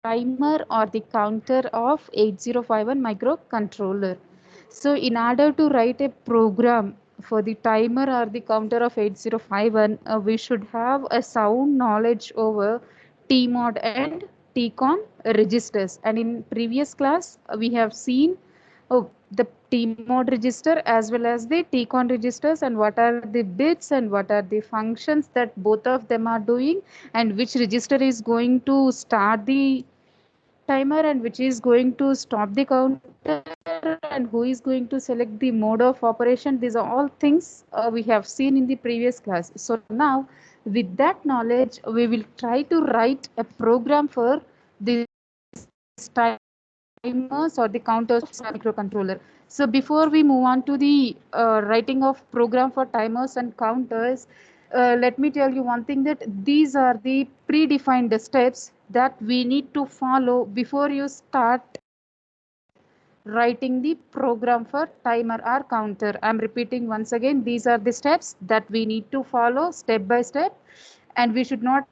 timer or the counter of 8051 microcontroller. So in order to write a program for the timer or the counter of 8051, we should have a sound knowledge over TMOD and TCON registers. And in previous class, we have seen the TMOD register as well as the TCON registers, and what are the bits and what are the functions that both of them are doing, and which register is going to start the timer and which is going to stop the counter, and who is going to select the mode of operation. These are all things we have seen in the previous class. So now with that knowledge we will try to write a program for these timers or the counters of 8051 microcontroller. So before we move on to the writing of program for timers and counters, let me tell you one thing, that these are the predefined steps that we need to follow before you start writing the program for timer or counter. I'm repeating once again, these are the steps that we need to follow step by step, and we should not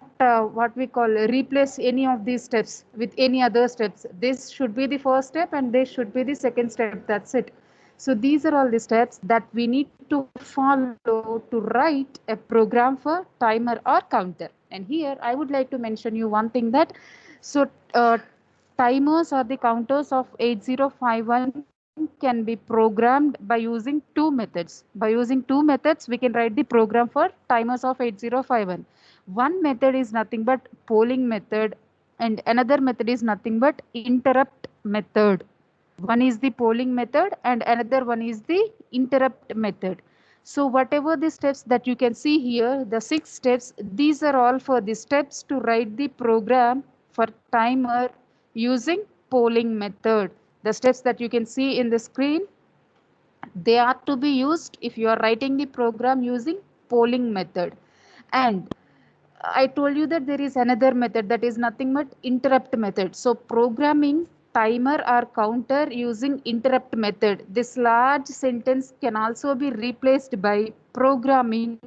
what we call replace any of these steps with any other steps. This should be the first step and this should be the second step, that's it. So these are all the steps that we need to follow to write a program for timer or counter. And here I would like to mention you one thing, that so timers or the counters of 8051 can be programmed by using two methods. By using two methods, we can write the program for timers of 8051. One method is nothing but polling method, and another method is nothing but interrupt method. One is the polling method and another one is the interrupt method. So whatever the steps that you can see here, the 6 steps, these are all for the steps to write the program for timer using polling method. The steps that you can see in the screen, they are to be used if you are writing the program using polling method. And I told you that there is another method, that is nothing but interrupt method. So programming timer or counter using interrupt method, this large sentence can also be replaced by programming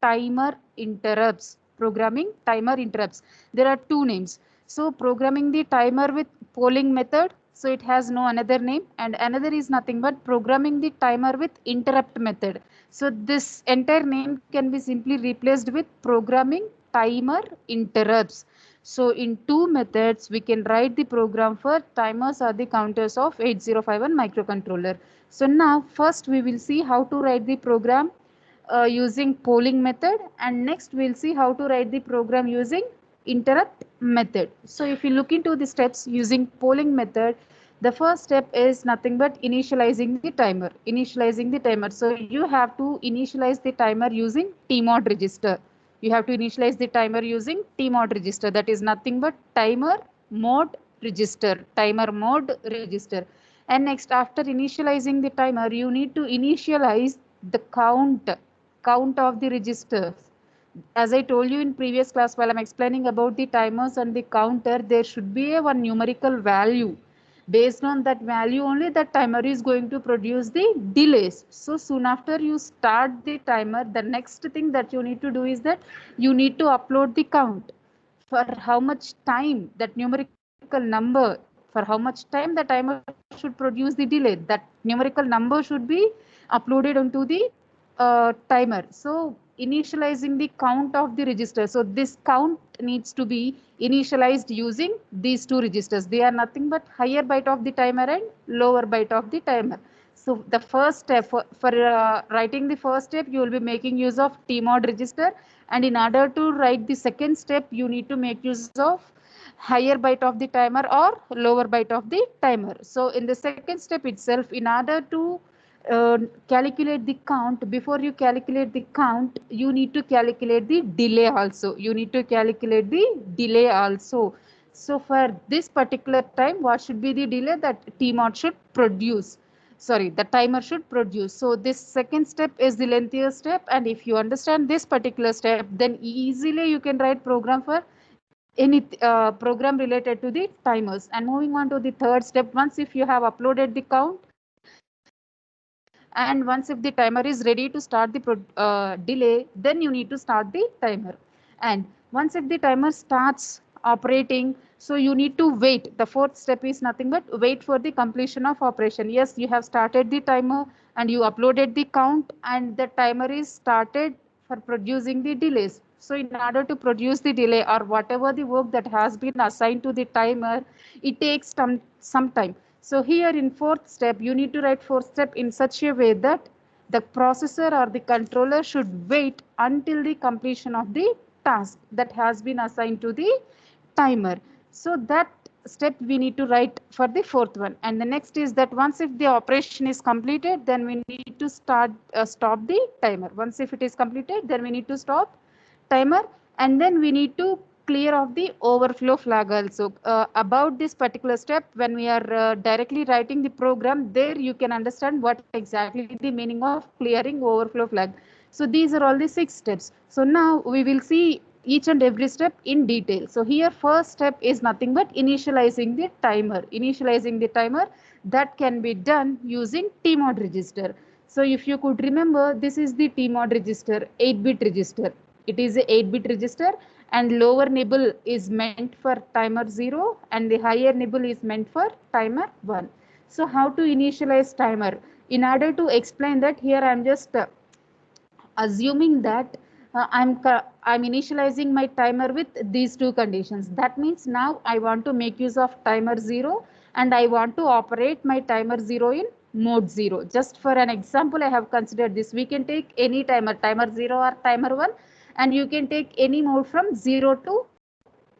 timer interrupts. Programming timer interrupts, there are two names. So programming the timer with polling method, so it has no another name, and another is nothing but programming the timer with interrupt method. So this entire name can be simply replaced with programming timer interrupts. So in two methods we can write the program for timers or the counters of 8051 microcontroller. So now first we will see how to write the program using polling method, and next we'll see how to write the program using interrupt method. So if you look into the steps using polling method, the first step is nothing but initializing the timer. Initializing the timer, so you have to initialize the timer using tmod register. You have to initialize the timer using tmod register, that is nothing but timer mode register, timer mode register. And next, after initializing the timer, you need to initialize the count of the registers. As I told you in previous class, while I'm explaining about the timers and the counter, there should be a one numerical value. Based on that value only, the timer is going to produce the delays. So soon after you start the timer, the next thing that you need to do is that you need to upload the count. For how much time, that numerical number, for how much time the timer should produce the delay, that numerical number should be uploaded onto the timer. So initializing the count of the register, so this count needs to be initialized using these two registers. They are nothing but higher byte of the timer and lower byte of the timer. So the first step for writing the first step, you will be making use of tmod register, and in order to write the second step, you need to make use of higher byte of the timer or lower byte of the timer. So in the second step itself, in order to calculate the count, before you calculate the count, you need to calculate the delay also. You need to calculate the delay also. So for this particular time, what should be the delay that tmod should produce? Sorry, the timer should produce. So this second step is the lengthier step, and if you understand this particular step, then easily you can write program for any program related to the timers. And moving on to the third step, once if you have uploaded the count, and once if the timer is ready to start the delay, then you need to start the timer. And once if the timer starts operating. So you need to wait. The fourth step is nothing but wait for the completion of operation. Yes, you have started the timer and you uploaded the count, and the timer is started for producing the delays. So in order to produce the delay or whatever the work that has been assigned to the timer, it takes some time. So here in fourth step, you need to write fourth step in such a way that the processor or the controller should wait until the completion of the task that has been assigned to the timer. So that step we need to write for the fourth one. And the next is that once if the operation is completed, then we need to stop the timer. Once if it is completed, then we need to stop timer, and then we need to clear off the overflow flag also. About this particular step, when we are directly writing the program, there you can understand what exactly the meaning of clearing overflow flag. So these are all the 6 steps. So now we will see each and every step in detail. So here first step is nothing but initializing the timer. Initializing the timer, that can be done using TMOD register. So if you could remember, this is the TMOD register, 8-bit register. It is a 8-bit register, and lower nibble is meant for timer 0 and the higher nibble is meant for timer 1. So how to initialize timer? In order to explain that, here I am just assuming that I'm initializing my timer with these 2 conditions. That means now I want to make use of timer 0 and I want to operate my timer 0 in mode 0. Just for an example, I have considered this. We can take any timer, timer 0 or timer 1, and you can take any mode from 0 to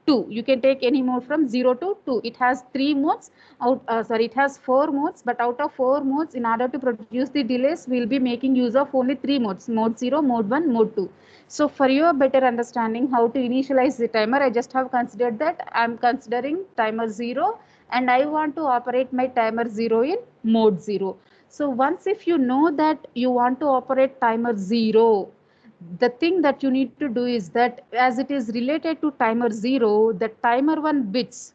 2. You can take any mode from 0 to 2. It has 3 modes. It has 4 modes, but out of 4 modes, in order to produce the delays, we'll be making use of only 3 modes: mode 0, mode 1, mode 2. So for your better understanding how to initialize the timer, I just have considered that I'm considering timer 0 and I want to operate my timer 0 in mode 0. So once if you know that you want to operate timer 0, the thing that you need to do is that as it is related to timer 0, the timer 1 bits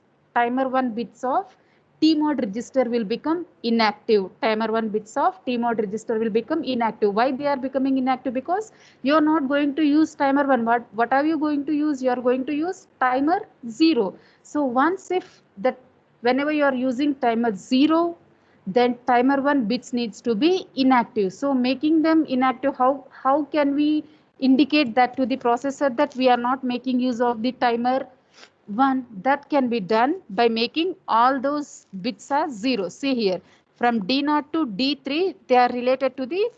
of TMOD register will become inactive. Timer 1 bits of TMOD register will become inactive. Why they are becoming inactive? Because you are not going to use timer 1. What are you going to use? You are going to use timer 0. So once if that, whenever you are using timer 0, then timer 1 bits needs to be inactive. So making them inactive, how can we indicate that to the processor that we are not making use of the timer 1? That can be done by making all those bits as 0. See here, from D0 to D3, they are related to the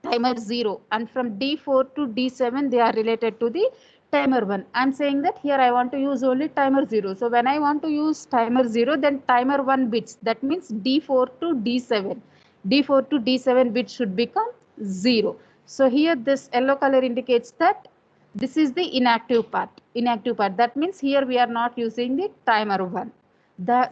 timer 0, and from D4 to D7 they are related to the timer 1. I'm saying that here I want to use only timer 0. So when I want to use timer 0, then timer 1 bits, that means D4 to D7 bits should become 0. So here this yellow color indicates that this is the inactive part. That means here we are not using the timer 1.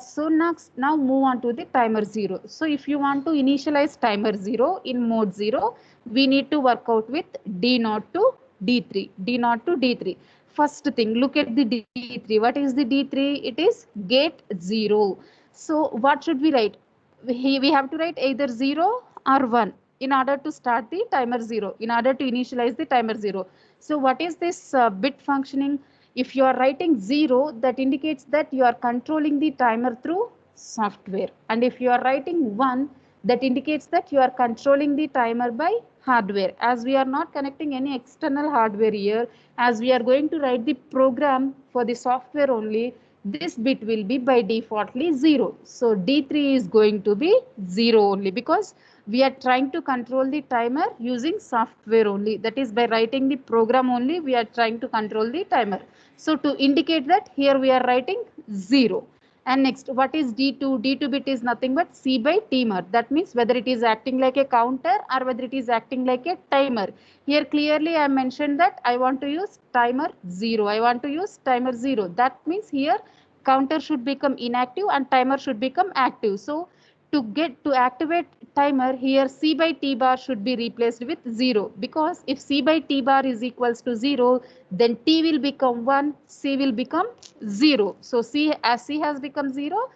So now move on to the timer 0. So if you want to initialize timer 0 in mode 0, we need to work out with D0 to D3. D0 to D3. First thing, look at the D3. What is the D3? It is gate 0. So what should we write? We have to write either 0 or 1 in order to start the timer 0, in order to initialize the timer 0. So what is this bit functioning? If you are writing 0, that indicates that you are controlling the timer through software. And if you are writing 1, that indicates that you are controlling the timer by hardware. As we are not connecting any external hardware here, as we are going to write the program for the software only, this bit will be by defaultly 0. So D3 is going to be 0 only, because we are trying to control the timer using software only. That is, by writing the program only, we are trying to control the timer. So to indicate that, here we are writing 0. And next, what is D2? D2 bit is nothing but C by timer. That means whether it is acting like a counter or whether it is acting like a timer. Here clearly I mentioned that I want to use timer 0. I want to use timer 0. That means here counter should become inactive and timer should become active. So to activate timer, here C by T bar should be replaced with 0, because if C by T bar is equals to 0, then T will become 1, C will become 0. So as C has become 0,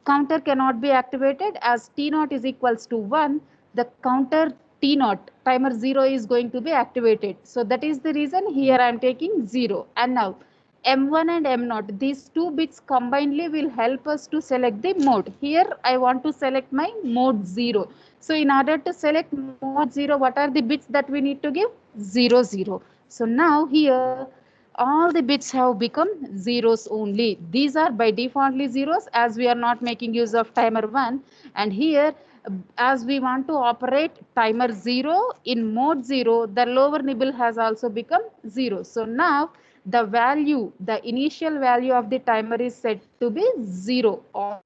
counter cannot be activated. As T0 is equals to 1, the counter T0 timer 0 is going to be activated. So that is the reason here I am taking 0. And now M1 and M0, these two bits combinedly will help us to select the mode. Here I want to select my mode 0. So in order to select mode 0, what are the bits that we need to give? 0, 0. So now here all the bits have become zeros only. These are by defaultly zeros as we are not making use of timer 1. And here as we want to operate timer 0 in mode 0, the lower nibble has also become 0. So now the value, the initial value of the timer is set to be 0. All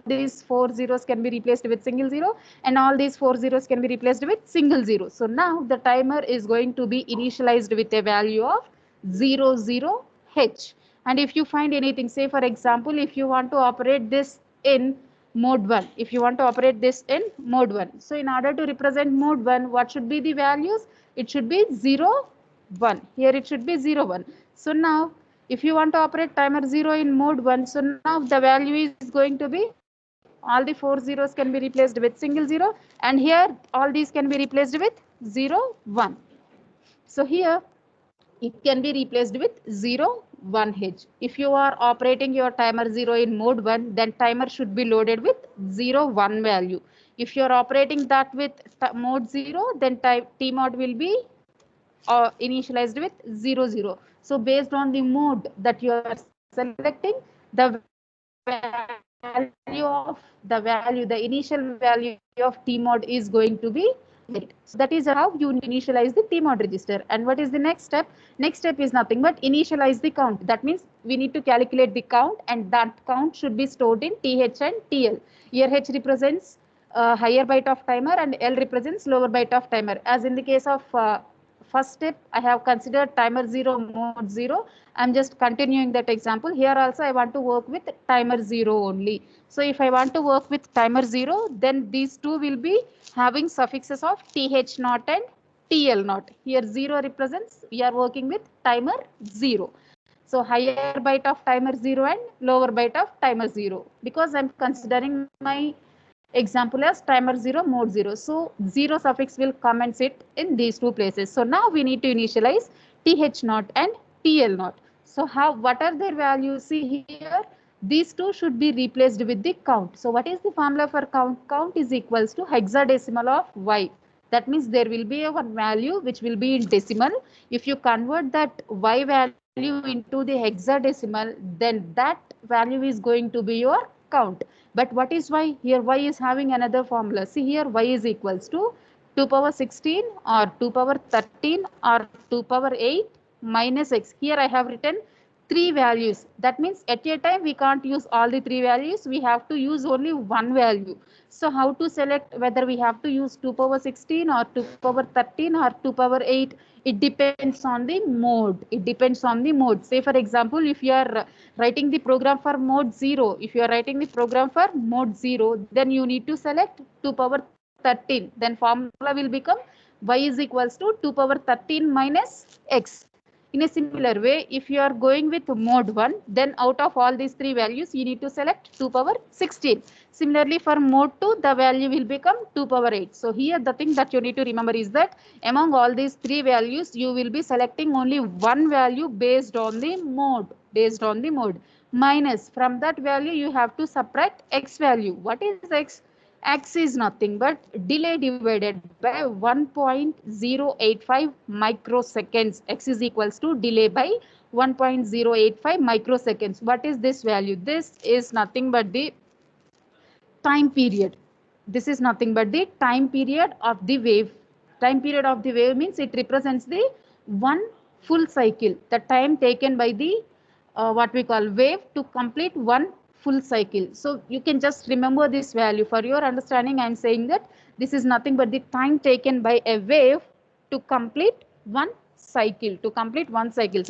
these 4 zeros can be replaced with single 0 and all these 4 zeros can be replaced with single 0. So now the timer is going to be initialized with a value of 00H. And if you find anything, say for example, if you want to operate this in mode 1, if you want to operate this in mode 1, so in order to represent mode 1, what should be the values? It should be 0, 1. Here it should be 0, 1. So now if you want to operate timer 0 in mode 1, so now the value is going to be all the 4 zeros can be replaced with single 0, and here all these can be replaced with 0, 1. So here it can be replaced with 0, 1H. If you are operating your timer 0 in mode 1, then timer should be loaded with 0, 1 value. If you are operating that with mode 0, then T mod will be initialized with 0, 0. So based on the mode that you are selecting, the the initial value of T mod is going to be varied. So that is how you initialize the T mod register. And what is the next step? Next step is nothing but initialize the count. That means we need to calculate the count, and that count should be stored in TH and TL. Here H represents higher byte of timer and L represents lower byte of timer. As in the case of first step, I have considered timer 0 mode 0. I'm just continuing that example. Here also I want to work with timer 0 only. So if I want to work with timer 0, then these two will be having suffixes of TH0 and TL0. Here 0 represents we are working with timer 0. So higher byte of timer 0 and lower byte of timer 0, because I'm considering my example as timer 0 mode 0. So 0 suffix will come and sit in these two places. So now we need to initialize TH0 and TL0. So what are their values? See here, these two should be replaced with the count. So what is the formula for count? Count is equals to hexadecimal of y. That means there will be a one value which will be in decimal. If you convert that y value into the hexadecimal, then that value is going to be your count. But what is y? Here y is having another formula. See here, y is equals to 2 power 16 or 2 power 13 or 2 power 8 minus x. Here I have written three values. That means at a time we can't use all the three values. We have to use only one value. So how to select whether we have to use 2 power 16 or 2 power 13 or 2 power 8? It depends on the mode. It depends on the mode. Say for example, if you are writing the program for mode 0, if you are writing the program for mode 0, then you need to select 2 power 13. Then formula will become y is equals to 2 power 13 minus x. In a similar way, if you are going with mode 1, then out of all these three values, you need to select 2 power 16. Similarly, for mode 2, the value will become 2 power 8. So here the thing that you need to remember is that among all these three values, you will be selecting only one value based on the mode. Minus from that value, you have to subtract x value. What is x? X is nothing but delay divided by 1.085 microseconds. X is equals to delay by 1.085 microseconds. What is this value? This is nothing but the time period. This is nothing but the time period of the wave. Time period of the wave means it represents the one full cycle, the time taken by the what we call wave to complete one full cycle. So you can just remember this value. For your understanding, I am saying that this is nothing but the time taken by a wave to complete one cycle. So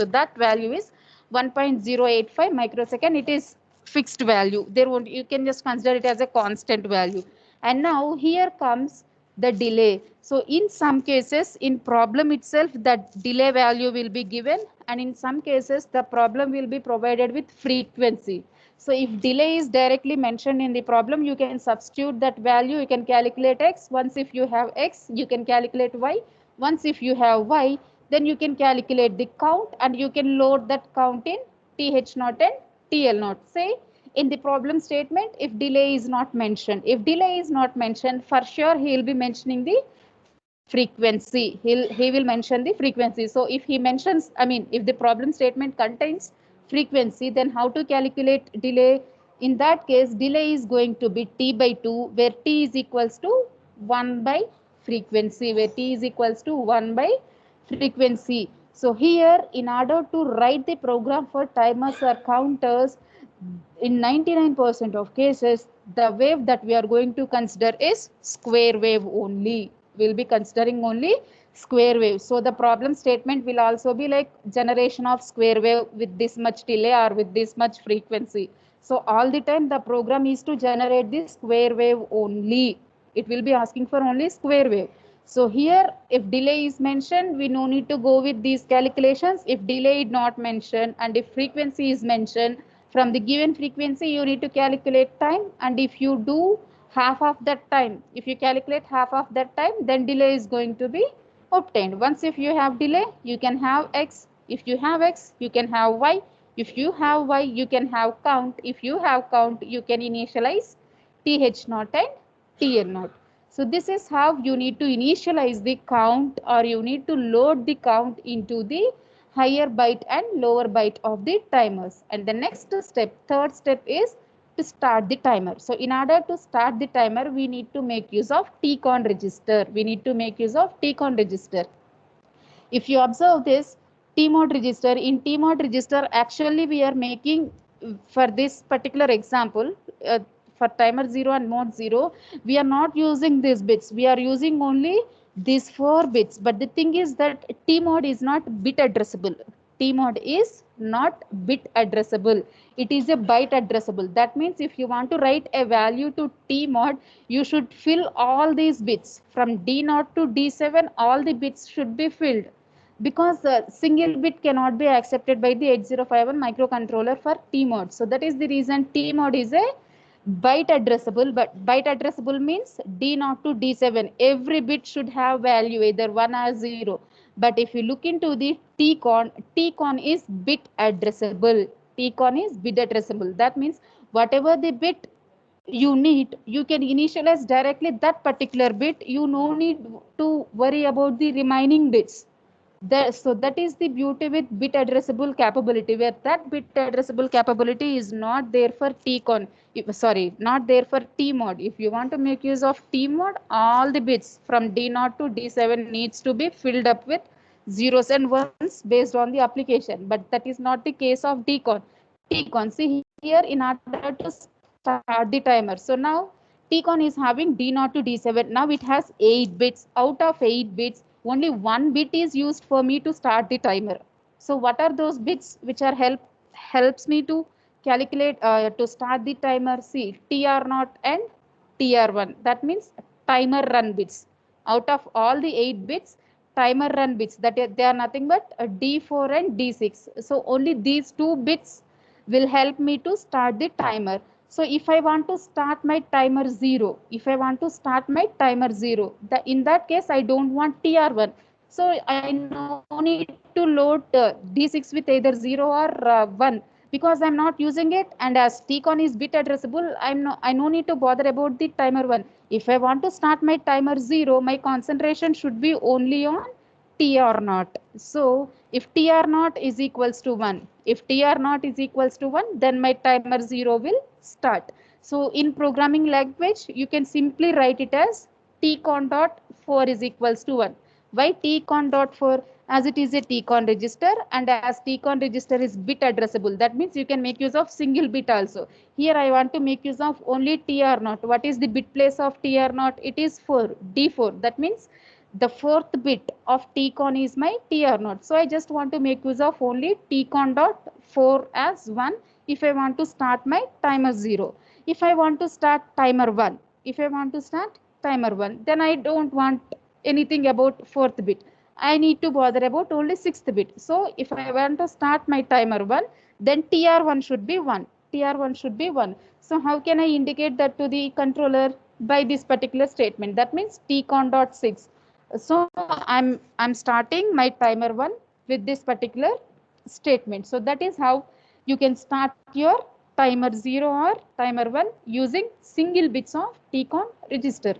that value is 1.085 microsecond. It is fixed value. There won't, you can just consider it as a constant value. And now here comes the delay. So in some cases, in problem itself, that delay value will be given, and in some cases the problem will be provided with frequency. So if delay is directly mentioned in the problem, you can substitute that value. You can calculate x. Once if you have x, you can calculate y. Once if you have y, then you can calculate the count and you can load that count in TH naught and TL naught. Say in the problem statement, if delay is not mentioned, for sure he will be mentioning the frequency. He will mention the frequency. So if he mentions, I mean, if the problem statement contains frequency, then how to calculate delay? In that case, delay is going to be T by 2, where T is equals to 1 by frequency, frequency. So here, in order to write the program for timers or counters, in 99% of cases, the wave that we are going to consider is square wave only. We'll be considering only square wave. So the problem statement will also be like generation of square wave with this much delay or with this much frequency. So all the time the program is to generate the square wave only. It will be asking for only square wave. So here, if delay is mentioned, we no need to go with these calculations. If delay is not mentioned and if frequency is mentioned, from the given frequency, you need to calculate time. And if you do half of that time, if you calculate half of that time, then delay is going to be obtained. Once if you have delay, you can have X. If you have X, you can have Y. If you have Y, you can have count. If you have count, you can initialize TH naught and TL naught. So this is how you need to initialize the count, or you need to load the count into the higher byte and lower byte of the timers. And the next step, third step, is to start the timer. So in order to start the timer, we need to make use of TCON register. If you observe this TMOD register, in TMOD register, actually we are making, for this particular example, for timer 0 and mode 0, we are not using these bits. We are using only these 4 bits. But the thing is that TMOD is not bit addressable. TMOD is not bit addressable. It is a byte addressable. That means if you want to write a value to TMOD, you should fill all these bits. From D0 to D7, all the bits should be filled, because the single bit cannot be accepted by the 8051 microcontroller for TMOD. So that is the reason TMOD is a byte addressable. But byte addressable means D0 to D7. Every bit should have value either 1 or 0. But if you look into the TCON is bit addressable. That means whatever the bit you need, you can initialize directly that particular bit. You no need to worry about the remaining bits. So that is the beauty with bit addressable capability, where that bit addressable capability is not there for not there for TMOD. If you want to make use of TMOD, all the bits from D0 to D7 needs to be filled up with zeros and ones based on the application. But that is not the case of TCON. See here, in order to start the timer. So now TCON is having D0 to D7. Now it has 8 bits. Out of 8 bits, only 1 bit is used for me to start the timer. So what are those bits which are helps me to calculate to start the timer? See, TR0 and TR1. That means timer run bits. Out of all the 8 bits, timer run bits, that they are nothing but D4 and D6. So only these 2 bits will help me to start the timer. So if I want to start my timer 0, in that case, I don't want TR1. So I no need to load D6 with either 0 or 1, because I'm not using it. And as TCON is bit addressable, I no need to bother about the timer 1. If I want to start my timer 0, my concentration should be only on TR0. So if TR0 is equals to 1, then my timer 0 will start. So in programming language, you can simply write it as TCON.4 is equals to 1. Why TCON.4? As it is a TCON register, and as TCON register is bit addressable, that means you can make use of single bit also. Here I want to make use of only TR0. What is the bit place of TR0? It is 4, D4. That means the 4th bit of TCON is my TR0. So I just want to make use of only TCON.4 as 1 if I want to start my timer 0. If I want to start timer 1, then I don't want anything about 4th bit. I need to bother about only 6th bit. So if I want to start my timer 1, then TR1 should be 1. So how can I indicate that to the controller? By this particular statement. That means TCON.6. So I'm starting my timer 1 with this particular statement. So that is how you can start your timer 0 or timer 1 using single bits of TCON register.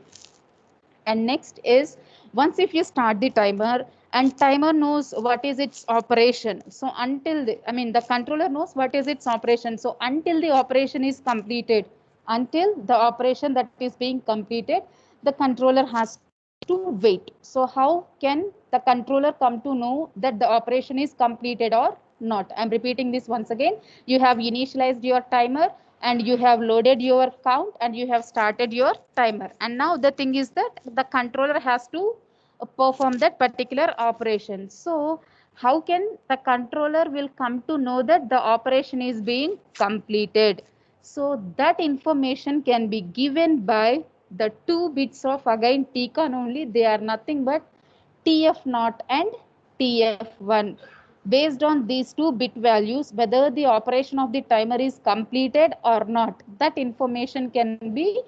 And next is, once if you start the timer and timer knows what is its operation, so until the controller knows what is its operation, so until the operation is completed, until the operation that is being completed, the controller has to wait. So how can the controller come to know that the operation is completed or not? I'm repeating this once again. You have initialized your timer and you have loaded your count and you have started your timer, and now the thing is that the controller has to perform that particular operation. So how can the controller will come to know that the operation is being completed? So that information can be given by the two bits of again TCON only. They are nothing but TF0 and TF1. Based on these two bit values, whether the operation of the timer is completed or not, that information can be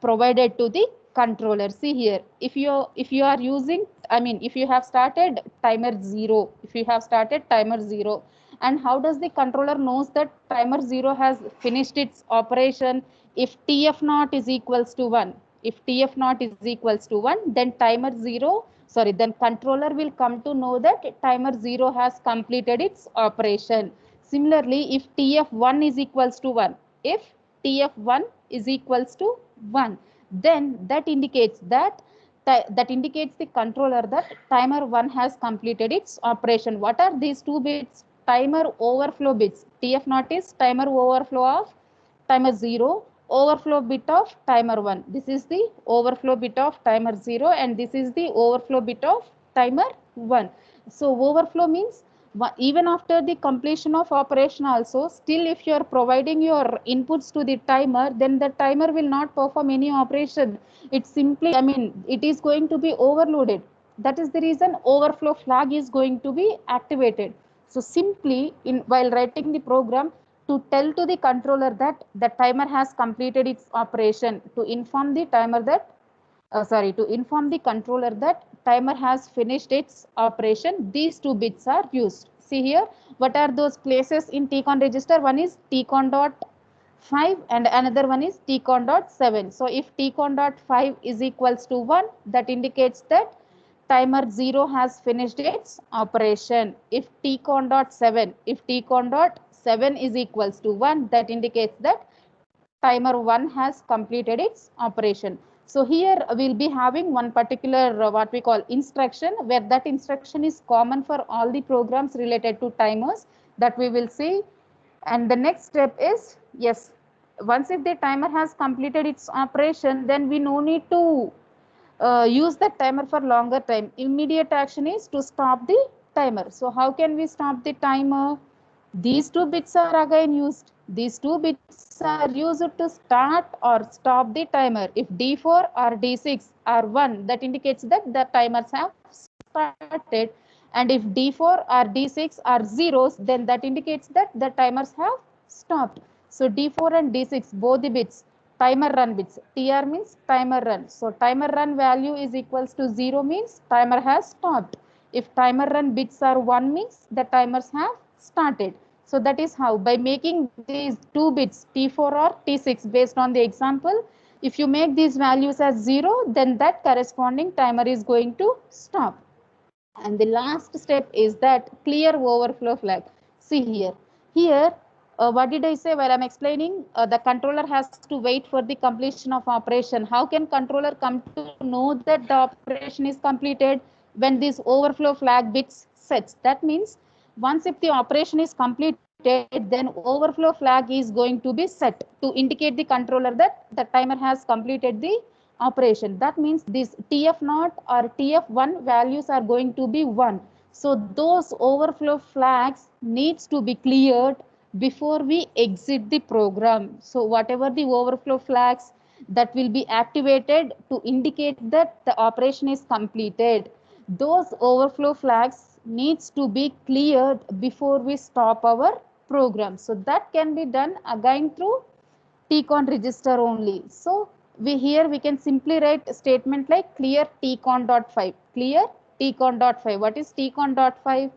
provided to the controller. See here, if you are using, if you have started timer 0, if you have started timer 0, and how does the controller knows that timer 0 has finished its operation? If TF0 is equals to 1, if TF0 is equals to 1, then timer 0, sorry, then controller will come to know that timer 0 has completed its operation. Similarly, if TF1 is equals to 1, if TF1 is equals to 1, then that indicates the controller that timer 1 has completed its operation. What are these two bits? Timer overflow bits. TF0 is timer overflow of timer 0, overflow bit of timer 1. This is the overflow bit of timer 0 and this is the overflow bit of timer 1. So overflow means even after the completion of operation also, still if you are providing your inputs to the timer, then the timer will not perform any operation. It simply, it is going to be overloaded. That is the reason overflow flag is going to be activated. So simply while writing the program, to tell to the controller that the timer has completed its operation, to inform the timer that to inform the controller that timer has finished its operation, these two bits are used. See here, what are those places in TCON register? One is TCON dot 5 and another one is TCON dot 7. So if TCON dot 5 is equals to 1, that indicates that timer 0 has finished its operation. If TCON dot 7, if TCON dot 7 is equals to 1, that indicates that timer 1 has completed its operation. So here we'll be having one particular what we call instruction, where that instruction is common for all the programs related to timers that we will see. And the next step is, yes, once if the timer has completed its operation, then we no need to use the timer for longer time. Immediate action is to stop the timer. So how can we stop the timer? These two bits are again used. These two bits are used to start or stop the timer. If D4 or D6 are 1, that indicates that the timers have started. And if D4 or D6 are zeros, then that indicates that the timers have stopped. So D4 and D6, both the bits, timer run bits. TR means timer run. So timer run value is equals to 0 means timer has stopped. If timer run bits are 1 means the timers have started. So that is how, by making these two bits T4 or T6 based on the example, if you make these values as 0, then that corresponding timer is going to stop. And the last step is that clear overflow flag. See here. Here, what did I say while I'm explaining? The controller has to wait for the completion of operation. How can controller come to know that the operation is completed? When this overflow flag bits sets. That means once if the operation is completed, then overflow flag is going to be set to indicate the controller that the timer has completed the operation. That means this TF0 or TF1 values are going to be 1. So those overflow flags needs to be cleared before we exit the program. So whatever the overflow flags that will be activated to indicate that the operation is completed, those overflow flags needs to be cleared before we stop our program. So that can be done again through TCON register only. So we can simply write a statement like clear TCON.5. Clear TCON.5. What is TCON.5?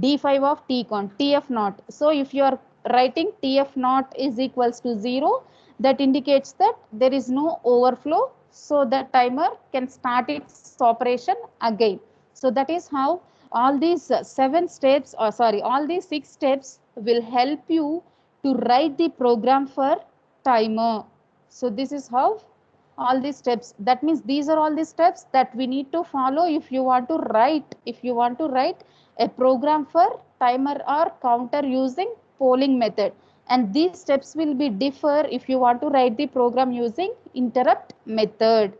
D5 of TCON, TF0. So if you are writing TF naught is equals to 0, that indicates that there is no overflow, so the timer can start its operation again. So that is how all these 7 steps, or sorry, all these 6 steps will help you to write the program for timer. So this is how all these steps, that means these are all the steps that we need to follow if you want to write, a program for timer or counter using polling method. And these steps will be differ if you want to write the program using interrupt method.